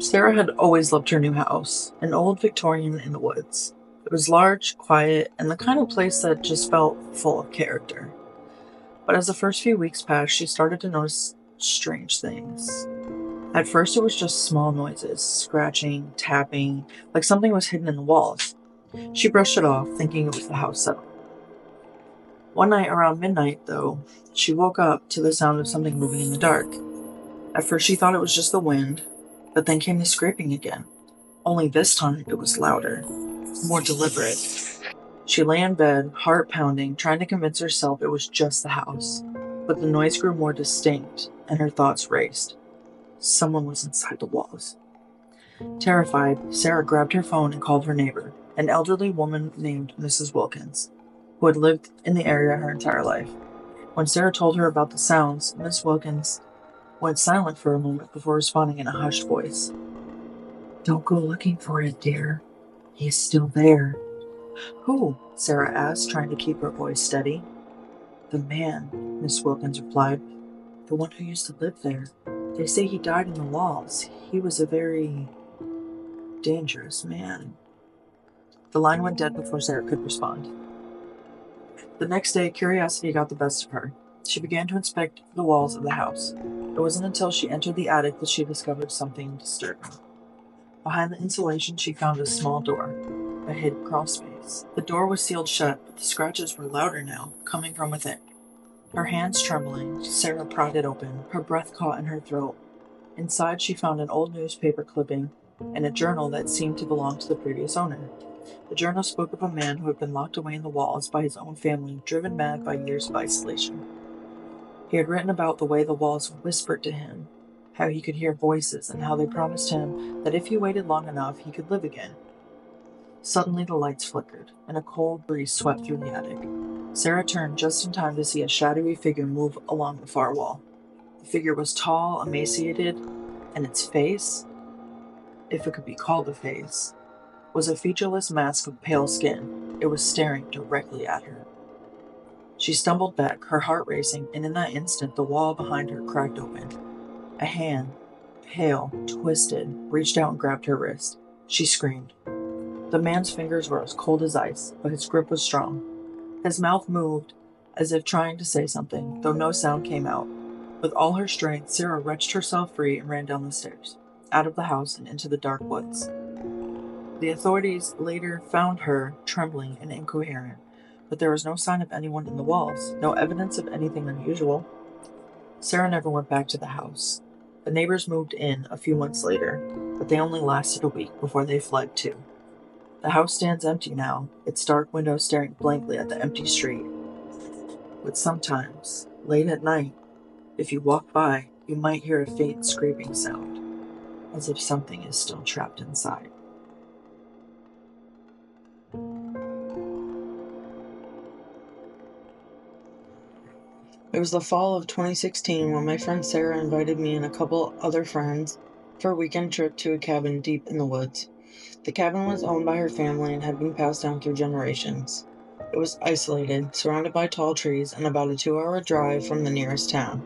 Sarah had always loved her new house, an old Victorian in the woods. It was large, quiet, and the kind of place that just felt full of character. But as the first few weeks passed, she started to notice strange things. At first, it was just small noises, scratching, tapping, like something was hidden in the walls. She brushed it off, thinking it was the house settling. One night around midnight, though, she woke up to the sound of something moving in the dark. At first, she thought it was just the wind, but then came the scraping again. Only this time it was louder, more deliberate. She lay in bed, heart pounding, trying to convince herself it was just the house. But the noise grew more distinct, and her thoughts raced. Someone was inside the walls. Terrified, Sarah grabbed her phone and called her neighbor, an elderly woman named Mrs. Wilkins, who had lived in the area her entire life. When Sarah told her about the sounds, Miss Wilkins went silent for a moment before responding in a hushed voice. "Don't go looking for it, dear. He's still there." "Who?" Sarah asked, trying to keep her voice steady. "The man," Miss Wilkins replied. "The one who used to live there. They say he died in the walls. He was a very dangerous man." The line went dead before Sarah could respond. The next day, curiosity got the best of her. She began to inspect the walls of the house. It wasn't until she entered the attic that she discovered something disturbing. Behind the insulation, she found a small door, a hidden crawl space. The door was sealed shut, but the scratches were louder now, coming from within. Her hands trembling, Sarah pried it open, her breath caught in her throat. Inside, she found an old newspaper clipping and a journal that seemed to belong to the previous owner. The journal spoke of a man who had been locked away in the walls by his own family, driven mad by years of isolation. He had written about the way the walls whispered to him, how he could hear voices, and how they promised him that if he waited long enough, he could live again. Suddenly the lights flickered, and a cold breeze swept through the attic. Sarah turned just in time to see a shadowy figure move along the far wall. The figure was tall, emaciated, and its face, if it could be called a face, was a featureless mask of pale skin. It was staring directly at her. She stumbled back, her heart racing, and in that instant the wall behind her cracked open. A hand, pale, twisted, reached out and grabbed her wrist. She screamed. The man's fingers were as cold as ice, but his grip was strong. His mouth moved, as if trying to say something, though no sound came out. With all her strength, Sarah wrenched herself free and ran down the stairs, out of the house and into the dark woods. The authorities later found her trembling and incoherent, but there was no sign of anyone in the walls, no evidence of anything unusual. Sarah never went back to the house. The neighbors moved in a few months later, but they only lasted a week before they fled too. The house stands empty now, its dark windows staring blankly at the empty street. But sometimes, late at night, if you walk by, you might hear a faint scraping sound, as if something is still trapped inside. It was the fall of 2016 when my friend Sarah invited me and a couple other friends for a weekend trip to a cabin deep in the woods. The cabin was owned by her family and had been passed down through generations. It was isolated, surrounded by tall trees, and about a 2-hour drive from the nearest town.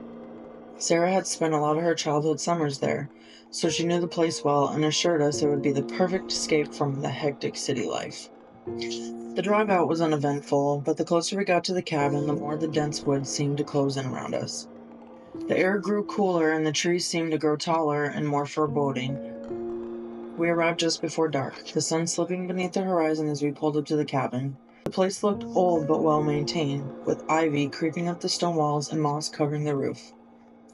Sarah had spent a lot of her childhood summers there, so she knew the place well and assured us it would be the perfect escape from the hectic city life. The drive out was uneventful, but the closer we got to the cabin, the more the dense woods seemed to close in around us. The air grew cooler and the trees seemed to grow taller and more foreboding. We arrived just before dark, the sun slipping beneath the horizon as we pulled up to the cabin. The place looked old but well maintained, with ivy creeping up the stone walls and moss covering the roof.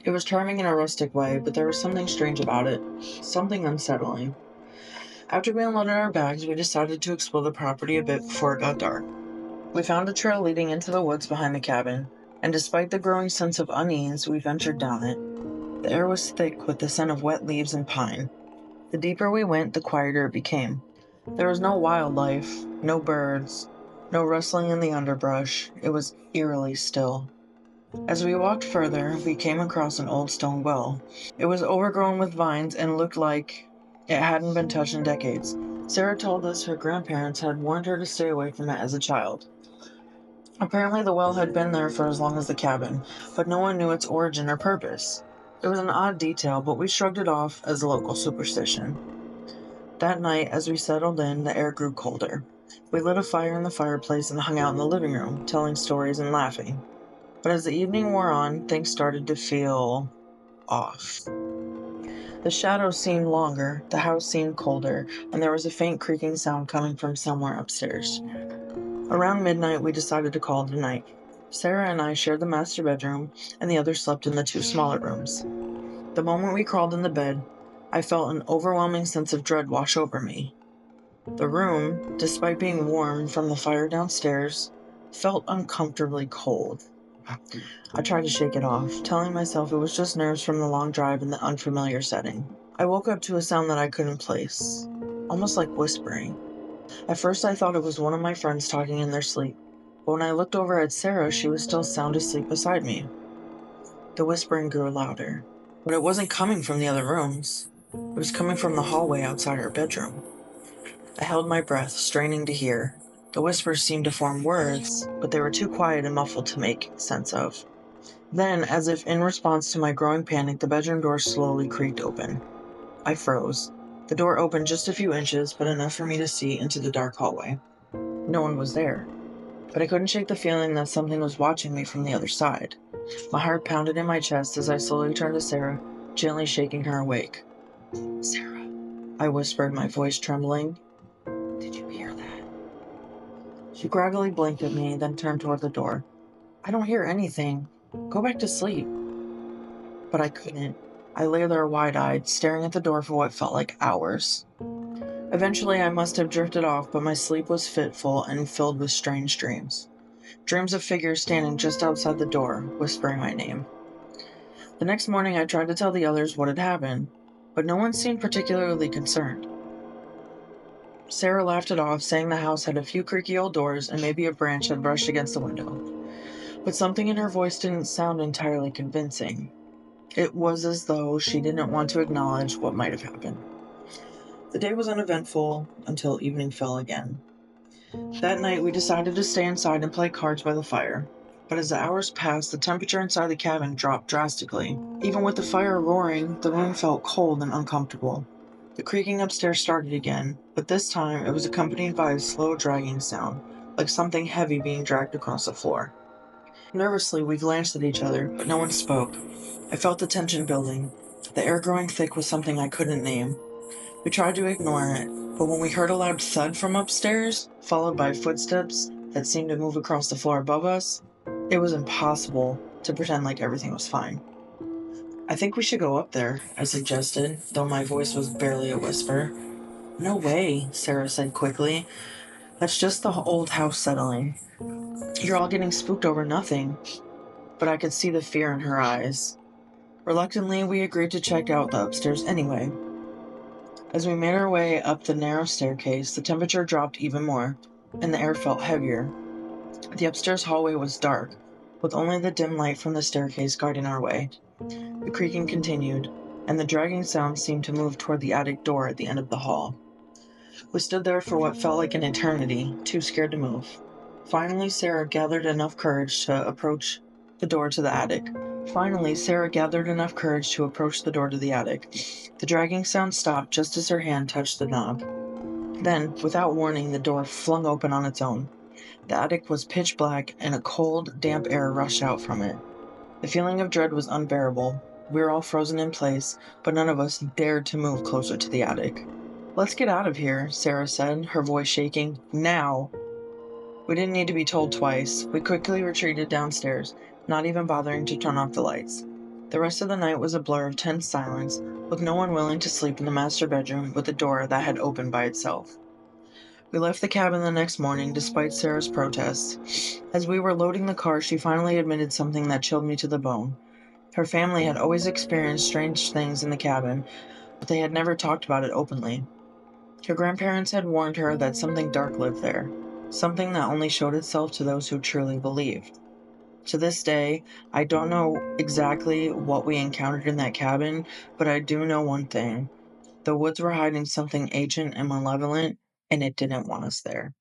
It was charming in a rustic way, but there was something strange about it, something unsettling. After we unloaded our bags, we decided to explore the property a bit before it got dark. We found a trail leading into the woods behind the cabin, and despite the growing sense of unease, we ventured down it. The air was thick with the scent of wet leaves and pine. The deeper we went, the quieter it became. There was no wildlife, no birds, no rustling in the underbrush. It was eerily still. As we walked further, we came across an old stone well. It was overgrown with vines and looked like it hadn't been touched in decades. Sarah told us her grandparents had warned her to stay away from it as a child. Apparently the well had been there for as long as the cabin, but no one knew its origin or purpose. It was an odd detail, but we shrugged it off as a local superstition. That night, as we settled in, the air grew colder. We lit a fire in the fireplace and hung out in the living room, telling stories and laughing. But as the evening wore on, things started to feel off. The shadows seemed longer, the house seemed colder, and there was a faint creaking sound coming from somewhere upstairs. Around midnight, we decided to call it a night. Sarah and I shared the master bedroom, and the others slept in the two smaller rooms. The moment we crawled into bed, I felt an overwhelming sense of dread wash over me. The room, despite being warm from the fire downstairs, felt uncomfortably cold. I tried to shake it off, telling myself it was just nerves from the long drive and the unfamiliar setting. I woke up to a sound that I couldn't place, almost like whispering. At first, I thought it was one of my friends talking in their sleep, but when I looked over at Sarah, she was still sound asleep beside me. The whispering grew louder, but it wasn't coming from the other rooms. It was coming from the hallway outside her bedroom. I held my breath, straining to hear. The whispers seemed to form words, but they were too quiet and muffled to make sense of. Then, as if in response to my growing panic, the bedroom door slowly creaked open. I froze. The door opened just a few inches, but enough for me to see into the dark hallway. No one was there, but I couldn't shake the feeling that something was watching me from the other side. My heart pounded in my chest as I slowly turned to Sarah, gently shaking her awake. "Sarah," I whispered, my voice trembling. "Did you hear that?" She groggily blinked at me, then turned toward the door. "I don't hear anything. Go back to sleep." But I couldn't. I lay there wide-eyed, staring at the door for what felt like hours. Eventually, I must have drifted off, but my sleep was fitful and filled with strange dreams. Dreams of figures standing just outside the door, whispering my name. The next morning, I tried to tell the others what had happened, but no one seemed particularly concerned. Sarah laughed it off, saying the house had a few creaky old doors and maybe a branch had brushed against the window. But something in her voice didn't sound entirely convincing. It was as though she didn't want to acknowledge what might have happened. The day was uneventful until evening fell again. That night, we decided to stay inside and play cards by the fire. But as the hours passed, the temperature inside the cabin dropped drastically. Even with the fire roaring, the room felt cold and uncomfortable. The creaking upstairs started again, but this time it was accompanied by a slow dragging sound, like something heavy being dragged across the floor. Nervously, we glanced at each other, but no one spoke. I felt the tension building, the air growing thick with something I couldn't name. We tried to ignore it, but when we heard a loud thud from upstairs, followed by footsteps that seemed to move across the floor above us, it was impossible to pretend like everything was fine. "I think we should go up there," I suggested, though my voice was barely a whisper. "No way," Sarah said quickly. "That's just the old house settling. You're all getting spooked over nothing." But I could see the fear in her eyes. Reluctantly, we agreed to check out the upstairs anyway. As we made our way up the narrow staircase, the temperature dropped even more, and the air felt heavier. The upstairs hallway was dark, with only the dim light from the staircase guiding our way. The creaking continued, and the dragging sound seemed to move toward the attic door at the end of the hall. We stood there for what felt like an eternity, too scared to move. Finally, Sarah gathered enough courage to approach the door to the attic. The dragging sound stopped just as her hand touched the knob. Then, without warning, the door flung open on its own. The attic was pitch black, and a cold, damp air rushed out from it. The feeling of dread was unbearable. We were all frozen in place, but none of us dared to move closer to the attic. "Let's get out of here," Sarah said, her voice shaking. "Now!" We didn't need to be told twice. We quickly retreated downstairs, not even bothering to turn off the lights. The rest of the night was a blur of tense silence, with no one willing to sleep in the master bedroom with the door that had opened by itself. We left the cabin the next morning, despite Sarah's protests. As we were loading the car, she finally admitted something that chilled me to the bone. Her family had always experienced strange things in the cabin, but they had never talked about it openly. Her grandparents had warned her that something dark lived there, something that only showed itself to those who truly believed. To this day, I don't know exactly what we encountered in that cabin, but I do know one thing. The woods were hiding something ancient and malevolent, and it didn't want us there.